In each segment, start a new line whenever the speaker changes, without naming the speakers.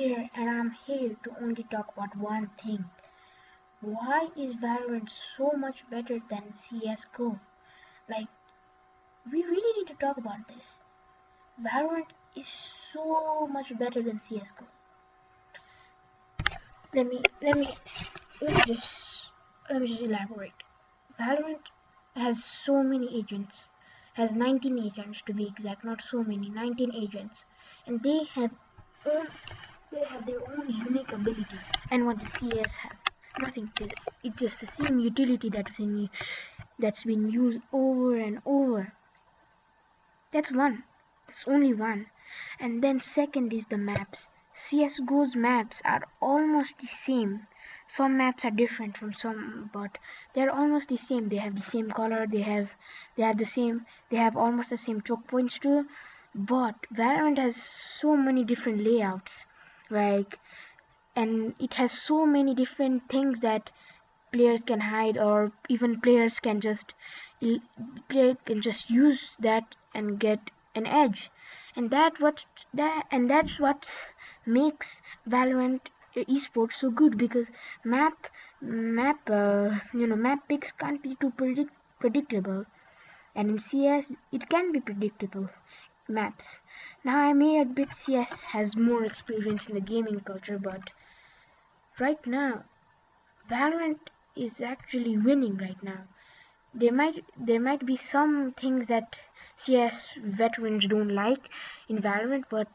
here and I'm here to only talk about one thing. Why is Valorant so much better than CSGO? Like, we really need to talk about this. Valorant is so much better than CSGO. Let me just elaborate. Valorant has so many agents, has 19 agents to be exact, not so many, 19 agents, and own, they have their own unique abilities. And what the CS have, nothing. It's just the same utility that's been used over and over. That's one. That's only one. And then second is the maps. CSGO's maps are almost the same. Some maps are different from some, but they're almost the same. They have the same color. They have almost the same choke points too. But Valorant has so many different layouts, and it has so many different things that players can hide, or even players can just use that and get an edge. And that's what makes Valorant esports so good, because map picks can't be too predictable, and in CS it can be predictable maps. Now I may admit CS has more experience in the gaming culture, but right now Valorant is actually winning right now. There might be some things that CS veterans don't like in Valorant, but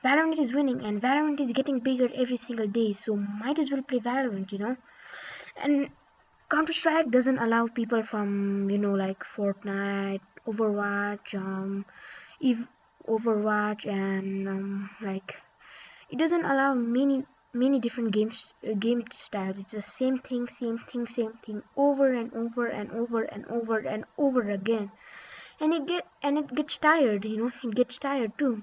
Valorant is winning, and Valorant is getting bigger every single day, so might as well play Valorant. And Counter-Strike doesn't allow people from, like Fortnite, Overwatch, and it doesn't allow many different game styles. It's the same thing, over and over and over and over and over again, and it gets tired. It gets tired too.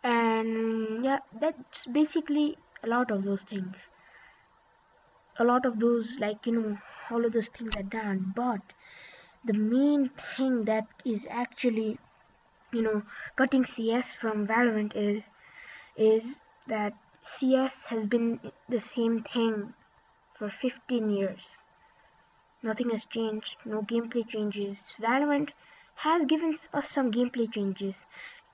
And yeah, that's basically a lot of those things. A lot of those, all of those things are done. But the main thing that is actually, cutting CS from Valorant is that CS has been the same thing for 15 years. Nothing has changed, no gameplay changes. Valorant has given us some gameplay changes.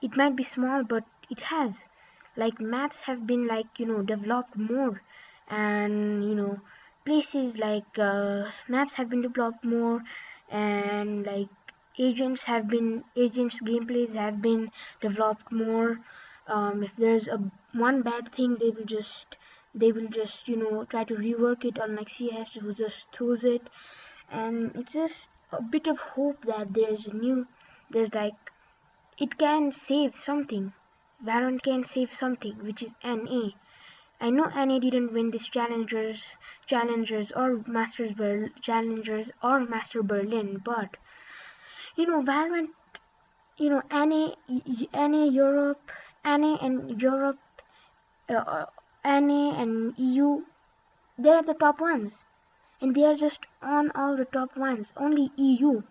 It might be small, but it has. Maps have been developed more, and places maps have been developed more, and agents gameplays have been developed more. If there's one bad thing, they will just try to rework it on CS, who just throws it. And it's just a bit of hope that it can save something. Valorant can save something, which is NA. I know NA didn't win this challengers or Master Berlin, but Valorant, NA Europe, NA and Europe, NA and EU, they're the top ones, and they are just on all the top ones. Only EU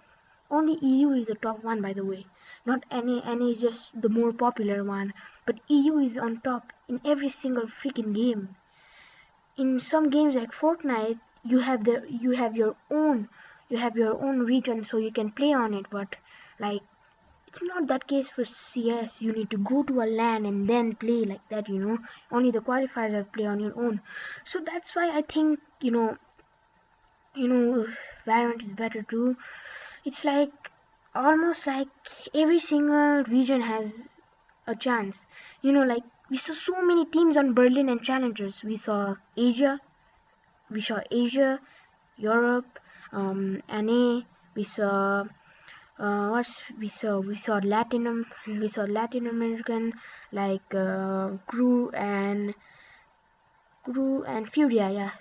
is the top one, by the way. Not NA. NA is just the more popular one, but EU is on top in every single freaking game. In some games like Fortnite, you have your own region, so you can play on it, but it's not that case for CS. You need to go to a LAN and then play like that. Only the qualifiers are play on your own. So that's why I think Valorant is better too. It's almost like every single region has a chance. We saw so many teams on Berlin and Challengers. We saw Asia, Europe, NA. We saw we saw Latin American, Crew and Furia. Yeah,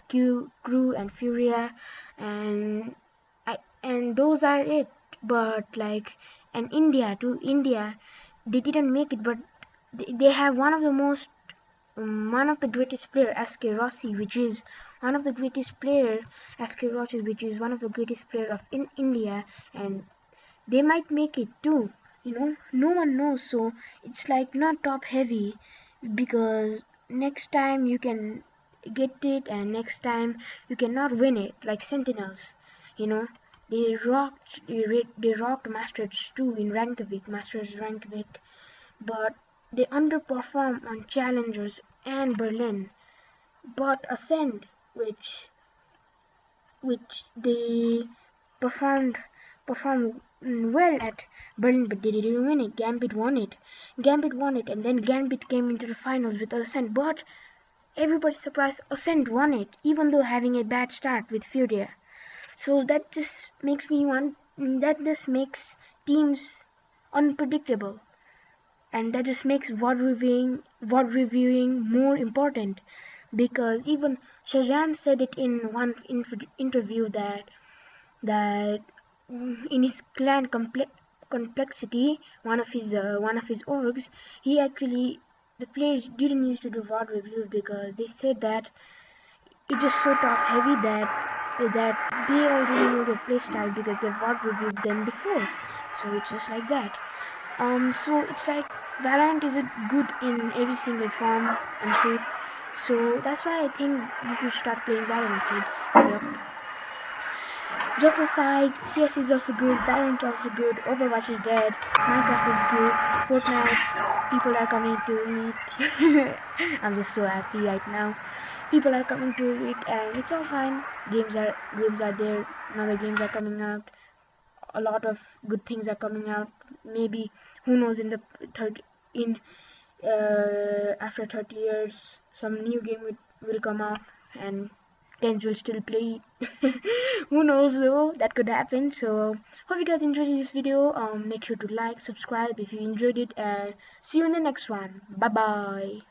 Crew and Furia, and those are it. But and India too. India, they didn't make it, but they have one of the greatest player, SK Rossi, which is one of the greatest player, of in India, and they might make it too. No one knows. So it's not top heavy, because next time you can get it, and next time you cannot win it. Like Sentinels, you know, they rocked Masters 2 in Masters Reykjavik, but they underperform on Challengers and Berlin. But Ascend, which they performed performed well at Berlin, but they didn't win it. Gambit won it. And then Gambit came into the finals with Ascent. But everybody's surprised Ascent won it, even though having a bad start with Furia. So that just makes me want. That just makes teams unpredictable, and that just makes VOD reviewing more important, because even Shazam said it in one interview that in his clan complexity, one of his orgs, he actually, the players didn't used to do VOD reviews because they said that it just so top heavy that they already know the playstyle because they've VOD reviewed them before. So it's just like that. So it's like Valorant is good in every single form and shape. So that's why I think you should start playing Valorant, kids. Yep. Jokes aside, CS is also good, Valorant is also good, Overwatch is dead, Minecraft is good, Fortnite, people are coming to it. I'm just so happy right now. People are coming to it, and it's all fine. Games are there, another games are coming out. A lot of good things are coming out. Maybe, who knows, in the after 30 years, some new game will come out, and Tens will still play it. Who knows though, that could happen. So hope you guys enjoyed this video. Make sure to like, subscribe if you enjoyed it, and see you in the next one. Bye bye.